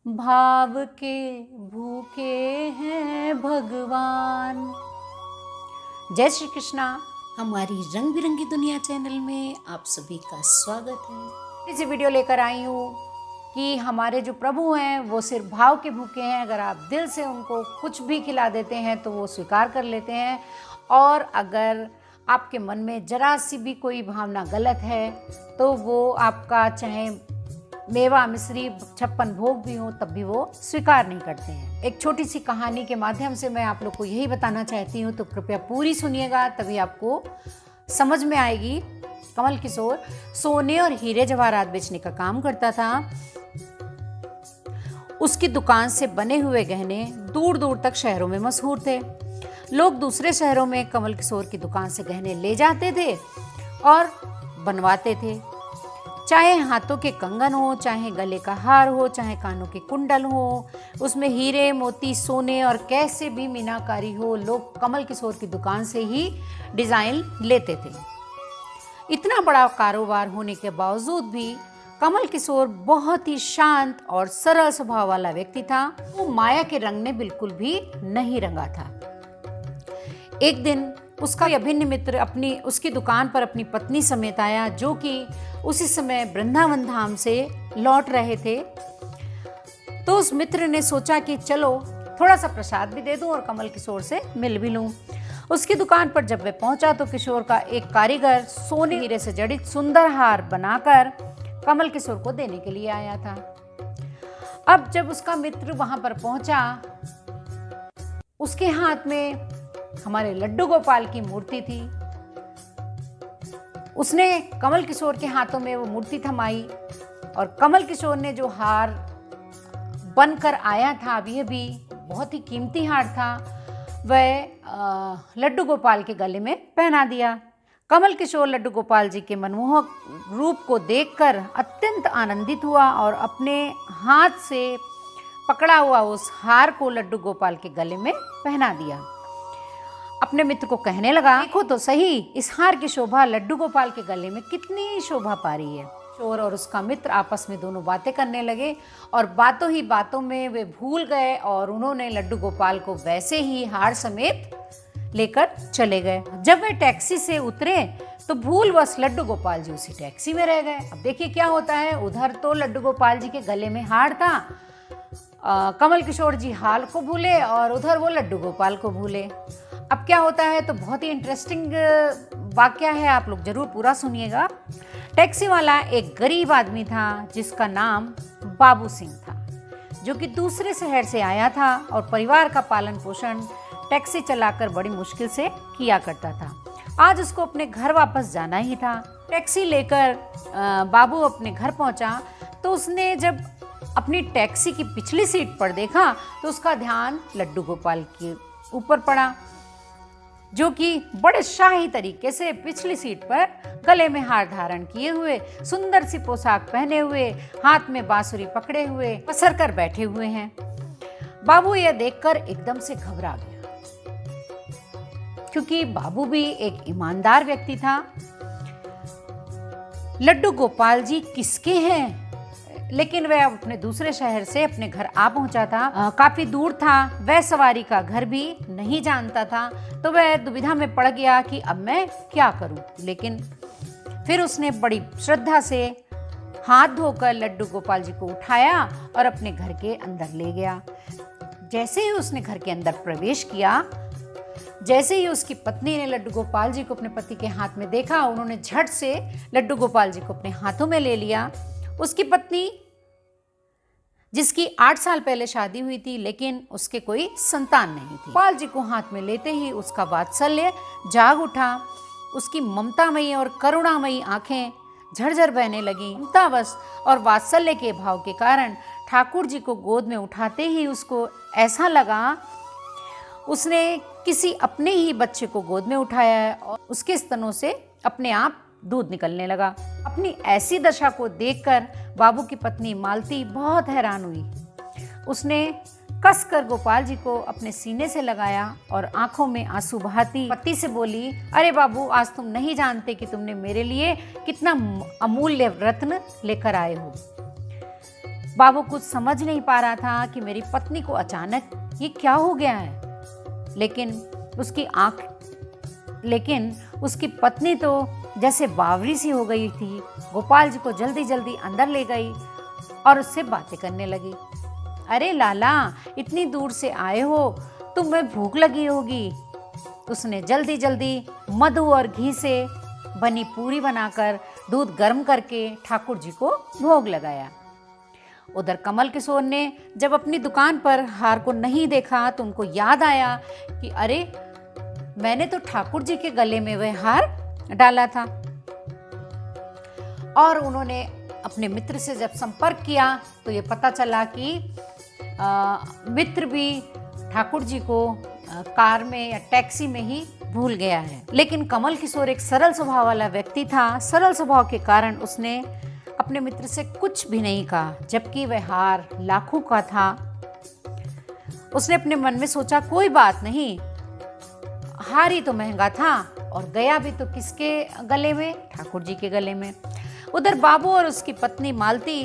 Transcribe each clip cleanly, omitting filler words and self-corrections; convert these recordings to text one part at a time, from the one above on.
भाव के भूखे हैं भगवान। जय श्री कृष्णा। हमारी रंग बिरंगी दुनिया चैनल में आप सभी का स्वागत है। इस वीडियो लेकर आई हूँ कि हमारे जो प्रभु हैं वो सिर्फ भाव के भूखे हैं। अगर आप दिल से उनको कुछ भी खिला देते हैं तो वो स्वीकार कर लेते हैं, और अगर आपके मन में जरा सी भी कोई भावना गलत है तो वो आपका चाहे मेवा मिश्री 56 भोग भी हो तब भी वो स्वीकार नहीं करते हैं। एक छोटी सी कहानी के माध्यम से मैं आप लोग को यही बताना चाहती हूँ, तो कृपया पूरी सुनिएगा, तभी आपको समझ में आएगी। कमल किशोर सोने और हीरे जवाहरात बेचने का काम करता था। उसकी दुकान से बने हुए गहने दूर दूर तक शहरों में मशहूर थे। लोग दूसरे शहरों में कमल किशोर की दुकान से गहने ले जाते थे और बनवाते थे। चाहे हाथों के कंगन हो, चाहे गले का हार हो, चाहे कानों के कुंडल हो, उसमें हीरे मोती सोने और कैसे भी मीनाकारी हो, लोग कमल किशोर की दुकान से ही डिज़ाइन लेते थे। इतना बड़ा कारोबार होने के बावजूद भी कमल किशोर बहुत ही शांत और सरल स्वभाव वाला व्यक्ति था। वो माया के रंग ने बिल्कुल भी नहीं रंगा था। एक दिन उसका अभिन्न मित्र उसकी दुकान पर अपनी पत्नी समेत आया, जो कि उसी समय वृंदावन धाम से लौट रहे थे। तो उस मित्र ने सोचा कि चलो थोड़ा सा प्रसाद भी दे दूं और कमल किशोर से मिल भी लूं। उसकी दुकान पर जब वह पहुंचा तो किशोर का एक कारीगर सोने हीरे से जड़ित सुंदर हार बनाकर कमल किशोर को देने के लिए आया था। अब जब उसका मित्र वहां पर पहुंचा, उसके हाथ में हमारे लड्डू गोपाल की मूर्ति थी। उसने कमल किशोर के हाथों में वो मूर्ति थमाई और कमल किशोर ने जो हार बनकर आया था, अभी भी बहुत ही कीमती हार था, वह लड्डू गोपाल के गले में पहना दिया। कमल किशोर लड्डू गोपाल जी के मनमोहक रूप को देखकर अत्यंत आनंदित हुआ और अपने हाथ से पकड़ा हुआ उस हार को लड्डू गोपाल के गले में पहना दिया। अपने मित्र को कहने लगा, देखो तो सही, इस हार की शोभा लड्डू गोपाल के गले में कितनी शोभा पा रही है। किशोर और उसका मित्र आपस में दोनों बातें करने लगे और बातों ही बातों में वे भूल गए और उन्होंने लड्डू गोपाल को वैसे ही हार समेत लेकर चले गए। जब वे टैक्सी से उतरे तो भूलवश लड्डू गोपाल जी उसी टैक्सी में रह गए। अब देखिए क्या होता है, उधर तो लड्डू गोपाल जी के गले में हार था, कमल किशोर जी हार को भूले और उधर वो लड्डू गोपाल को भूले। अब क्या होता है, तो बहुत ही इंटरेस्टिंग वाकया है, आप लोग जरूर पूरा सुनिएगा। टैक्सी वाला एक गरीब आदमी था जिसका नाम बाबू सिंह था, जो कि दूसरे शहर से आया था और परिवार का पालन पोषण टैक्सी चलाकर बड़ी मुश्किल से किया करता था। आज उसको अपने घर वापस जाना ही था। टैक्सी लेकर बाबू अपने घर पहुंचा तो उसने जब अपनी टैक्सी की पिछली सीट पर देखा तो उसका ध्यान लड्डू गोपाल के ऊपर पड़ा, जो कि बड़े शाही तरीके से पिछली सीट पर गले में हार धारण किए हुए, सुंदर सी पोशाक पहने हुए, हाथ में बांसुरी पकड़े हुए पसर कर बैठे हुए हैं। बाबू यह देखकर एकदम से घबरा गया, क्योंकि बाबू भी एक ईमानदार व्यक्ति था। लड्डू गोपाल जी किसके हैं? लेकिन वह अपने दूसरे शहर से अपने घर आ पहुंचा था, काफी दूर था, वह सवारी का घर भी नहीं जानता था, तो वह दुविधा में पड़ गया कि अब मैं क्या करूं। लेकिन फिर उसने बड़ी श्रद्धा से हाथ धोकर लड्डू गोपाल जी को उठाया और अपने घर के अंदर ले गया। जैसे ही उसने घर के अंदर प्रवेश किया, जैसे ही उसकी पत्नी ने लड्डू गोपाल जी को अपने पति के हाथ में देखा, उन्होंने झट से लड्डू गोपाल जी को अपने हाथों में ले लिया। उसकी पत्नी, जिसकी 8 साल पहले शादी हुई थी, लेकिन उसके कोई संतान नहीं थी, गोपाल जी को हाथ में लेते ही उसका वात्सल्य जाग उठा। उसकी ममतामयी और करुणामयी आंखें झरझर बहने लगी। ममतावश और वात्सल्य के भाव के कारण ठाकुर जी को गोद में उठाते ही उसको ऐसा लगा उसने किसी अपने ही बच्चे को गोद में उठाया है और उसके स्तनों से अपने आप दूध निकलने लगा। अपनी ऐसी दशा को देखकर बाबू की पत्नी मालती बहुत हैरान हुई। उसने कसकर गोपाल जी को अपने सीने से लगाया और आंखों में आंसू बहाती पति से बोली, अरे बाबू, आज तुम नहीं जानते कि तुमने मेरे लिए कितना अमूल्य रत्न लेकर आए हो। बाबू कुछ समझ नहीं पा रहा था कि मेरी पत्नी को अचानक ये क्या हो गया है। लेकिन उसकी पत्नी तो जैसे बावरी सी हो गई थी। गोपाल जी को जल्दी जल्दी अंदर ले गई और उससे बातें करने लगी। अरे लाला, इतनी दूर से आए हो, तुम्हें भूख लगी होगी। उसने जल्दी जल्दी मधु और घी से बनी पूरी बनाकर दूध गर्म करके ठाकुर जी को भोग लगाया। उधर कमल किशोर ने जब अपनी दुकान पर हार को नहीं देखा तो उनको याद आया कि अरे, मैंने तो ठाकुर जी के गले में वह हार डाला था। और उन्होंने अपने मित्र से जब संपर्क किया तो ये पता चला कि मित्र भी ठाकुर जी को कार में या टैक्सी में ही भूल गया है। लेकिन कमल किशोर एक सरल स्वभाव वाला व्यक्ति था। सरल स्वभाव के कारण उसने अपने मित्र से कुछ भी नहीं कहा, जबकि वह हार लाखों का था। उसने अपने मन में सोचा, कोई बात नहीं, हार ही तो महंगा था और गया भी तो किसके गले में? ठाकुर जी के गले में। उधर बाबू और उसकी पत्नी मालती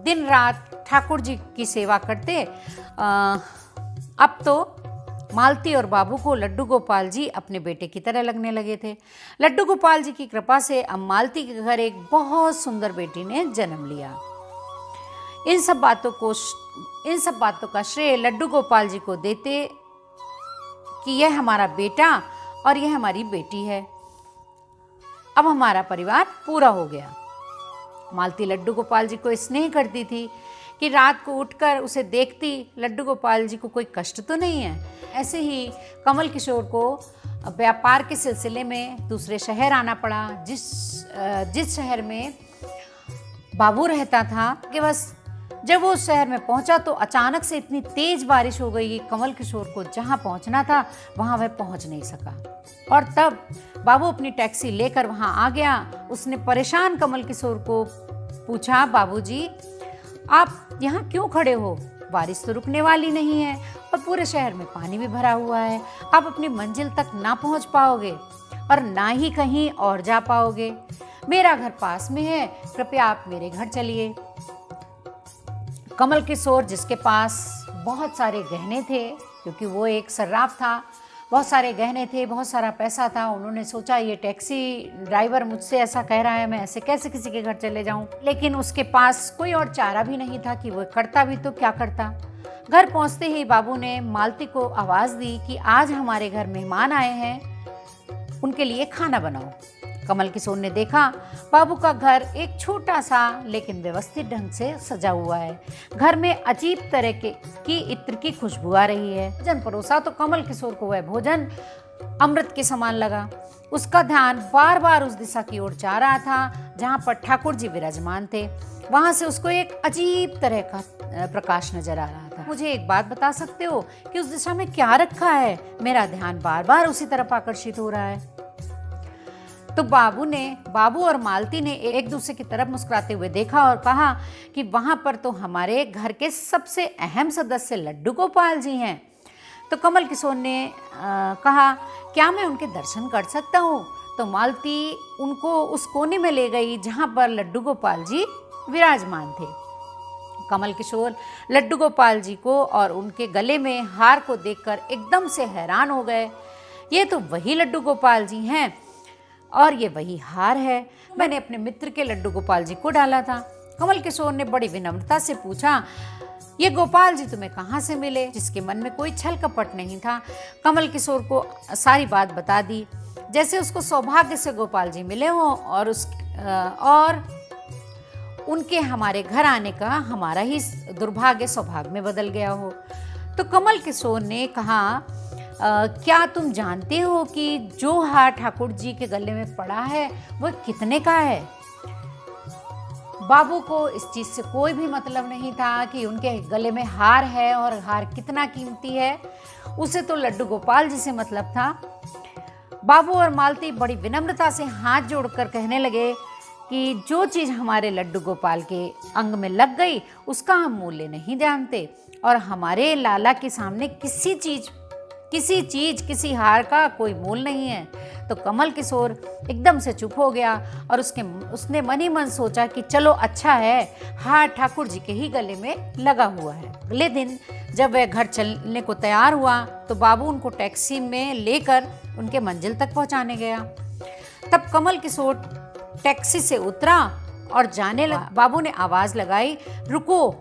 दिन रात ठाकुर जी की सेवा करते। अब तो मालती और बाबू को लड्डू गोपाल जी अपने बेटे की तरह लगने लगे थे। लड्डू गोपाल जी की कृपा से अब मालती के घर एक बहुत सुंदर बेटी ने जन्म लिया। इन सब बातों का श्रेय लड्डू गोपाल जी को देते कि यह हमारा बेटा और यह हमारी बेटी है। अब हमारा परिवार पूरा हो गया। मालती लड्डू गोपाल जी को स्नेह करती थी कि रात को उठकर उसे देखती, लड्डू गोपाल जी को कोई कष्ट तो नहीं है। ऐसे ही कमल किशोर को व्यापार के सिलसिले में दूसरे शहर आना पड़ा। जिस शहर में बाबू रहता था कि बस जब वो उस शहर में पहुंचा तो अचानक से इतनी तेज बारिश हो गई कि कमल किशोर को जहां पहुंचना था वहां वह पहुंच नहीं सका। और तब बाबू अपनी टैक्सी लेकर वहां आ गया। उसने परेशान कमल किशोर को पूछा, बाबूजी, आप यहाँ क्यों खड़े हो? बारिश तो रुकने वाली नहीं है और पूरे शहर में पानी भी भरा हुआ है। आप अपनी मंजिल तक ना पहुँच पाओगे और ना ही कहीं और जा पाओगे। मेरा घर पास में है, कृपया आप मेरे घर चलिए। कमल किशोर, जिसके पास बहुत सारे गहने थे, क्योंकि वो एक सर्राफ था, बहुत सारे गहने थे, बहुत सारा पैसा था, उन्होंने सोचा ये टैक्सी ड्राइवर मुझसे ऐसा कह रहा है, मैं ऐसे कैसे किसी के घर चले जाऊं। लेकिन उसके पास कोई और चारा भी नहीं था कि वो करता भी तो क्या करता। घर पहुंचते ही बाबू ने मालती को आवाज़ दी कि आज हमारे घर मेहमान आए हैं, उनके लिए खाना बनाओ। कमल किशोर ने देखा बाबू का घर एक छोटा सा लेकिन व्यवस्थित ढंग से सजा हुआ है। घर में अजीब तरह की इत्र की खुशबू आ रही है। भोजन परोसा तो कमल किशोर को वह भोजन अमृत के समान लगा। उसका ध्यान बार बार उस दिशा की ओर जा रहा था जहाँ पर ठाकुर जी विराजमान थे। वहाँ से उसको एक अजीब तरह का प्रकाश नजर आ रहा था। मुझे एक बात बता सकते हो कि उस दिशा में क्या रखा है? मेरा ध्यान बार बार उसी तरफ आकर्षित हो रहा है। तो बाबू और मालती ने एक दूसरे की तरफ मुस्कुराते हुए देखा और कहा कि वहां पर तो हमारे घर के सबसे अहम सदस्य लड्डू गोपाल जी हैं। तो कमल किशोर ने कहा, क्या मैं उनके दर्शन कर सकता हूँ? तो मालती उनको उस कोने में ले गई जहाँ पर लड्डू गोपाल जी विराजमान थे। कमल किशोर लड्डू गोपाल जी को और उनके गले में हार को देखकर एकदम से हैरान हो गए। ये तो वही लड्डू गोपाल जी हैं और ये वही हार है, मैंने अपने मित्र के लड्डू गोपाल जी को डाला था। कमल किशोर ने बड़ी विनम्रता से पूछा, ये गोपाल जी तुम्हें कहाँ से मिले? जिसके मन में कोई छल कपट नहीं था, कमल किशोर को सारी बात बता दी, जैसे उसको सौभाग्य से गोपाल जी मिले हों और उनके हमारे घर आने का हमारा ही दुर्भाग्य सौभाग्य में बदल गया हो। तो कमल किशोर ने कहा, क्या तुम जानते हो कि जो हार ठाकुर जी के गले में पड़ा है वह कितने का है? बाबू को इस चीज से कोई भी मतलब नहीं था कि उनके गले में हार है और हार कितना कीमती है। उसे तो लड्डू गोपाल जी से मतलब था। बाबू और मालती बड़ी विनम्रता से हाथ जोड़कर कहने लगे कि जो चीज़ हमारे लड्डू गोपाल के अंग में लग गई उसका हम मूल्य नहीं जानते और हमारे लाला के सामने किसी चीज़ किसी चीज, किसी हार का कोई मोल नहीं है। तो कमल किशोर एकदम से चुप हो गया और उसने मन ही मन सोचा कि चलो अच्छा है, हार ठाकुर जी के ही गले में लगा हुआ है। अगले दिन जब वह घर चलने को तैयार हुआ तो बाबू उनको टैक्सी में लेकर उनके मंजिल तक पहुंचाने गया। तब कमल किशोर टैक्सी से उतरा और जाने लगा। बाबू ने आवाज लगाई, रुको,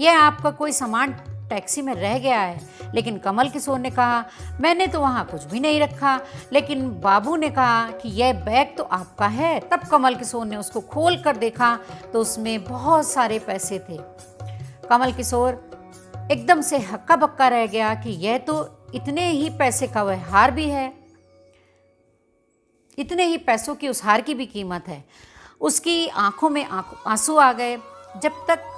यह आपका कोई सामान टैक्सी में रह गया है। लेकिन कमल किशोर ने कहा, मैंने तो वहाँ कुछ भी नहीं रखा। लेकिन बाबू ने कहा कि यह बैग तो आपका है। तब कमल किशोर ने उसको खोल कर देखा तो उसमें बहुत सारे पैसे थे। कमल किशोर एकदम से हक्का बक्का रह गया कि यह तो इतने ही पैसे का वह हार भी है, इतने ही पैसों की उस हार की भी कीमत है। उसकी आंखों में आंसू आ गए। जब तक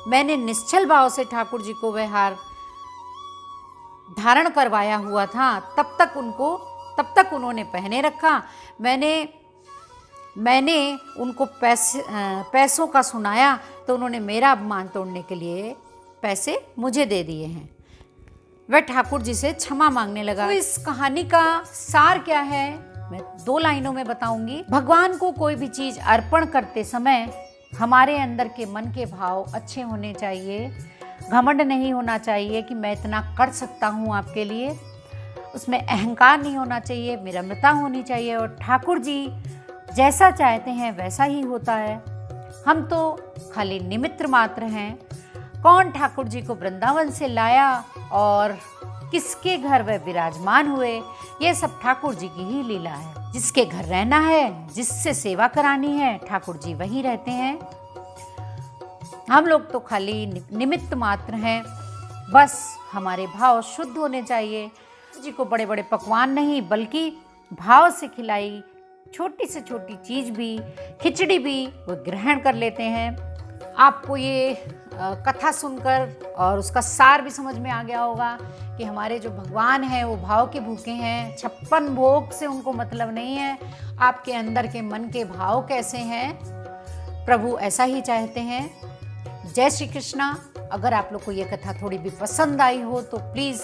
मैंने निश्चल भाव से ठाकुर जी को वह हार धारण करवाया हुआ था, तब तक उन्होंने पहने रखा। मैंने उनको पैसों का सुनाया तो उन्होंने मेरा अपमान तोड़ने के लिए पैसे मुझे दे दिए हैं। वह ठाकुर जी से क्षमा मांगने लगा। तो इस कहानी का सार क्या है, मैं 2 लाइनों में बताऊंगी। भगवान को कोई भी चीज अर्पण करते समय हमारे अंदर के मन के भाव अच्छे होने चाहिए। घमंड नहीं होना चाहिए कि मैं इतना कर सकता हूँ आपके लिए। उसमें अहंकार नहीं होना चाहिए, विनम्रता होनी चाहिए। और ठाकुर जी जैसा चाहते हैं वैसा ही होता है। हम तो खाली निमित्त मात्र हैं। कौन ठाकुर जी को वृंदावन से लाया और किसके घर वह विराजमान हुए, ये सब ठाकुर जी की ही लीला है। जिसके घर रहना है, जिससे सेवा करानी है, ठाकुर जी वहीं रहते हैं। हम लोग तो खाली निमित्त मात्र हैं। बस हमारे भाव शुद्ध होने चाहिए। जी को बड़े बड़े पकवान नहीं बल्कि भाव से खिलाई छोटी से छोटी चीज़ भी, खिचड़ी भी वो ग्रहण कर लेते हैं। आपको ये कथा सुनकर और उसका सार भी समझ में आ गया होगा कि हमारे जो भगवान हैं वो भाव के भूखे हैं। 56 भोग से उनको मतलब नहीं है। आपके अंदर के मन के भाव कैसे हैं, प्रभु ऐसा ही चाहते हैं। जय श्री कृष्णा। अगर आप लोग को ये कथा थोड़ी भी पसंद आई हो तो प्लीज़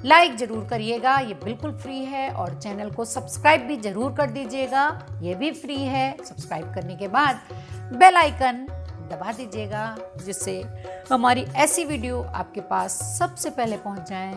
लाइक ज़रूर करिएगा, ये बिल्कुल फ्री है। और चैनल को सब्सक्राइब भी ज़रूर कर दीजिएगा, ये भी फ्री है। सब्सक्राइब करने के बाद बेल आइकन दबा दीजिएगा, जिससे हमारी ऐसी वीडियो आपके पास सबसे पहले पहुंच जाए।